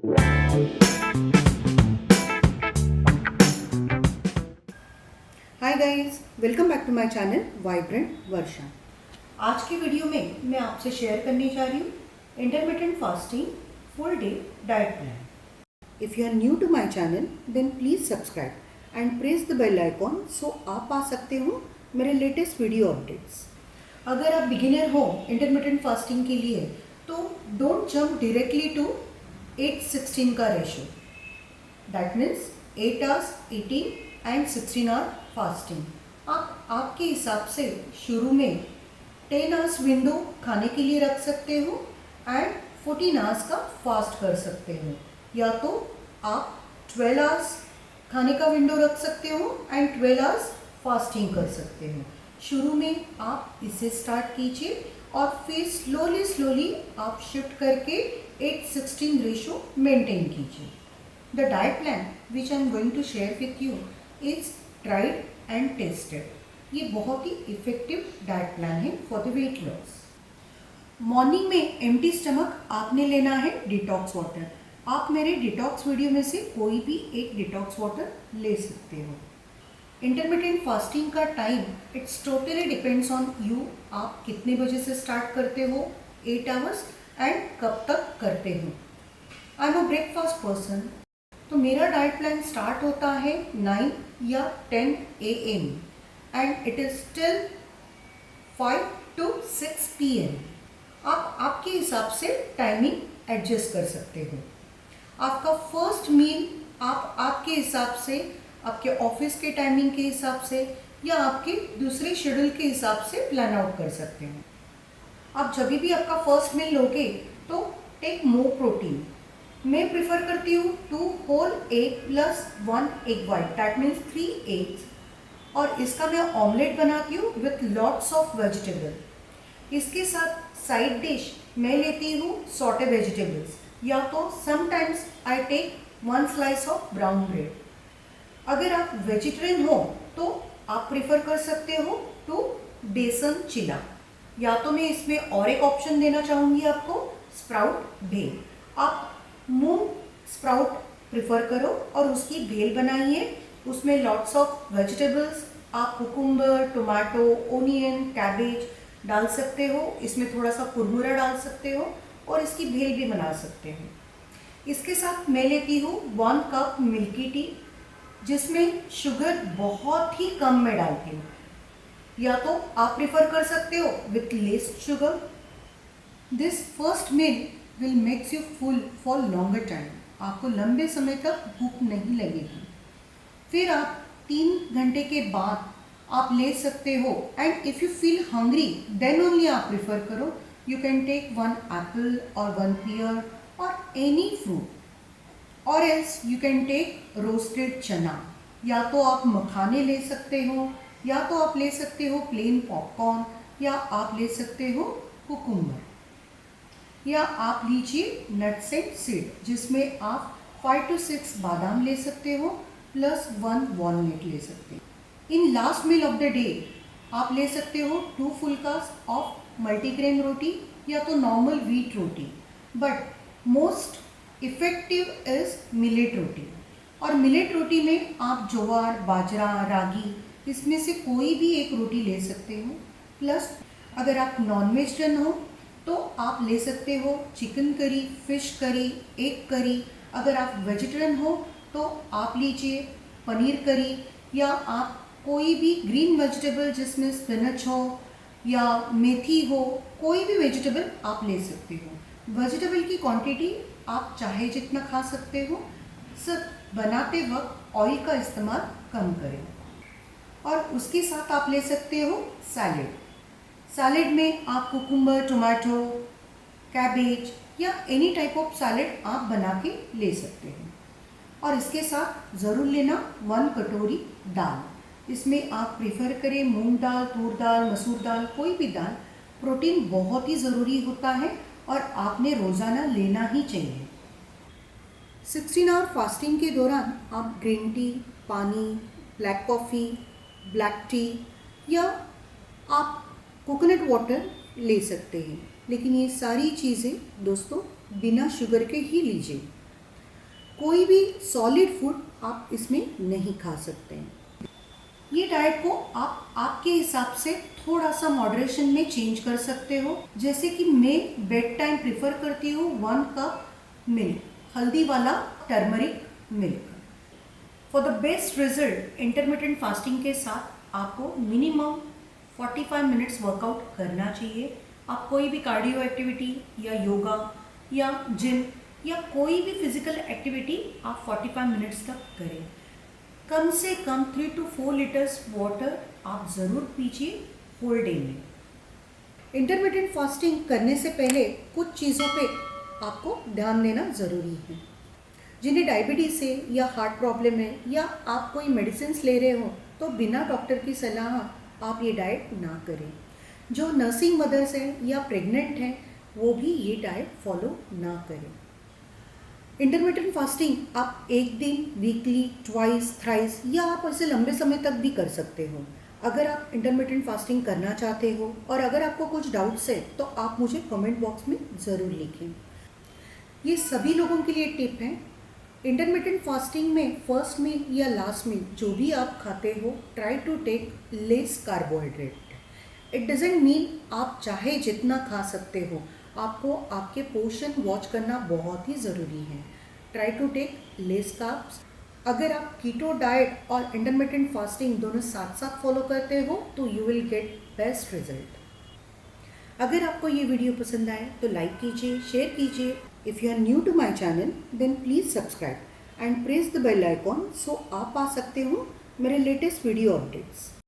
Hi guys, welcome back to my channel vibrant Varsha. आज की video में मैं आपसे शेयर करने जा रही हूँ intermittent fasting full day diet plan. If you are new to my channel then please subscribe and press the bell icon so आप पा सकते हो मेरे लेटेस्ट वीडियो अपडेट्स। अगर आप बिगिनर हो इंटरमिटेंट फास्टिंग के लिए तो डोंट जंप डायरेक्टली टू 8-16 का ratio. That means 8 hours 18 and 16 hour fasting. आप आपके हिसाब से शुरू में 10 hours विंडो खाने के लिए रख सकते हो एंड 14 hours का फास्ट कर सकते हो, या तो आप 12 hours खाने का विंडो रख सकते हो एंड 12 hours फास्टिंग कर सकते हो। शुरू में आप इसे स्टार्ट कीजिए और फिर स्लोली आप शिफ्ट करके 8-16 रेशो मेंटेन कीजिए। The diet plan which I am going to share with you is tried and tested। ये बहुत ही इफेक्टिव डाइट प्लान है for the weight loss. Morning में एम्प्टी स्टमक आपने लेना है डिटॉक्स वाटर। आप मेरे डिटॉक्स वीडियो में से कोई भी एक डिटॉक्स वाटर ले सकते हो। इंटरमिटेंट फास्टिंग का time it's totally depends on you. आप कितने बजे से स्टार्ट करते हो 8 hours एंड कब तक करते हो। I am a breakfast person, तो मेरा डाइट प्लान स्टार्ट होता है 9 या 10 AM and it is till 5 to 6 PM। आप आपके हिसाब से टाइमिंग एडजस्ट कर सकते हो। आपका फर्स्ट मील आप आपके हिसाब से, आपके ऑफिस के टाइमिंग के हिसाब से या आपके दूसरे शेड्यूल के हिसाब से प्लान आउट कर सकते हो। आप जब भी आपका फर्स्ट मील लोगे तो टेक मोर प्रोटीन। मैं प्रिफर करती हूँ 2 whole egg plus 1 egg white, that means 3 eggs, और इसका मैं ऑमलेट बनाती हूँ विथ लॉट्स ऑफ वेजिटेबल। इसके साथ साइड डिश मैं लेती हूँ सॉटे वेजिटेबल्स, या तो sometimes I take 1 slice of brown bread. अगर आप वेजिटेरियन हो तो आप प्रिफर कर सकते हो टू बेसन चिला, या तो मैं इसमें और एक ऑप्शन देना चाहूँगी आपको स्प्राउट भेल। आप मूंग स्प्राउट प्रिफर करो और उसकी भेल बनाइए। उसमें लॉट्स ऑफ वेजिटेबल्स, आप कुकुम्बर, टोमेटो, ओनियन, कैबेज डाल सकते हो। इसमें थोड़ा सा कुरमुरा डाल सकते हो और इसकी भेल भी बना सकते हो। इसके साथ मैं लेती हूँ 1 cup मिल्की टी, जिसमें शुगर बहुत ही कम में डालती हूँ, या तो आप प्रिफर कर सकते हो with less sugar. This first meal will makes you full for longer time. आपको लंबे समय तक भूख नहीं लगेगी। फिर आप 3 घंटे के बाद आप ले सकते हो and if you feel hungry then only आप प्रिफर करो। यू कैन टेक 1 एप्पल और 1 pear और एनी फ्रूट, और else you can take roasted chana, या तो आप मखाने ले सकते हो, या तो आप ले सकते हो प्लेन पॉपकॉर्न, या आप ले सकते हो कुकुम्बर, या आप लीजिए नट्स एंड सीड, जिसमें आप 5 to 6 बादाम ले सकते हो प्लस 1 वॉलनट ले सकते हो। In last meal of the day आप ले सकते हो 2 फुल्कास ऑफ मल्टीग्रेन रोटी, या तो नॉर्मल व्हीट रोटी, but most effective is millet roti. और मिलेट रोटी में आप ज्वार, बाजरा, रागी, इसमें से कोई भी एक रोटी ले सकते हो। प्लस अगर आप नॉन वेजिटेरियन हो तो आप ले सकते हो chicken curry, fish curry, egg curry. अगर आप वेजिटेरियन हो तो आप लीजिए पनीर करी, या आप कोई भी ग्रीन वेजिटेबल जिसमें स्पिनच हो या मेथी हो, कोई भी वेजिटेबल आप ले सकते हो। वेजिटेबल की क्वांटिटी आप चाहे जितना खा सकते हो, सिर्फ बनाते वक्त ऑयल का इस्तेमाल कम करें। और उसके साथ आप ले सकते हो सैलेड। सैलेड में आप कुकुम्बर, टोमेटो, कैबेज या एनी टाइप ऑफ सैलेड आप बना के ले सकते हो। और इसके साथ ज़रूर लेना 1 कटोरी दाल। इसमें आप प्रेफर करें मूंग दाल, तूर दाल, मसूर दाल, कोई भी दाल। प्रोटीन बहुत ही ज़रूरी होता है और आपने रोज़ाना लेना ही चाहिए। 16 आवर फास्टिंग के दौरान आप ग्रीन टी, पानी, ब्लैक कॉफ़ी, ब्लैक टी या आप कोकोनट वाटर ले सकते हैं, लेकिन ये सारी चीज़ें दोस्तों बिना शुगर के ही लीजिए। कोई भी सॉलिड फूड आप इसमें नहीं खा सकते हैं। ये डाइट को आप आपके हिसाब से थोड़ा सा मॉडरेशन में चेंज कर सकते हो। जैसे कि मैं बेड टाइम प्रिफर करती हूँ 1 कप मिल्क, हल्दी वाला turmeric milk. For the best result intermittent fasting के साथ आपको मिनिमम 45 मिनट्स वर्कआउट करना चाहिए। आप कोई भी कार्डियो एक्टिविटी या योगा या जिम या कोई भी फिजिकल एक्टिविटी आप 45 मिनट्स तक करें। कम से कम 3 to 4 लीटर्स वाटर आप ज़रूर पीजिए होल डे में। इंटरमिटेंट फास्टिंग करने से पहले कुछ चीज़ों पे आपको ध्यान देना ज़रूरी है। जिन्हें डायबिटीज़ है या हार्ट प्रॉब्लम है या आप कोई मेडिसिन ले रहे हो तो बिना डॉक्टर की सलाह आप ये डाइट ना करें। जो नर्सिंग मदर्स हैं या प्रेग्नेंट हैं वो भी ये डाइट फॉलो ना करें। इंटरमिटेंट फास्टिंग आप एक दिन, वीकली, ट्वाइस, थ्राइस या आप ऐसे लंबे समय तक भी कर सकते हो। अगर आप इंटरमिटेंट फास्टिंग करना चाहते हो और अगर आपको कुछ डाउट्स है तो आप मुझे कमेंट बॉक्स में ज़रूर लिखें। ये सभी लोगों के लिए टिप है। इंटरमिटेंट फास्टिंग में फर्स्ट में या लास्ट में जो भी आप खाते हो, try to take less carbohydrate. It doesn't mean आप चाहे जितना खा सकते हो, आपको आपके पोर्शन वॉच करना बहुत ही ज़रूरी है। Try to take less carbs. अगर आप कीटो डाइट और इंटरमिटेंट फास्टिंग दोनों साथ साथ फॉलो करते हो तो you will get best result. अगर आपको ये वीडियो पसंद आए तो लाइक कीजिए, शेयर कीजिए। If you are new to my channel then please subscribe and press the bell icon so आप पा सकते हो मेरे लेटेस्ट वीडियो अपडेट्स।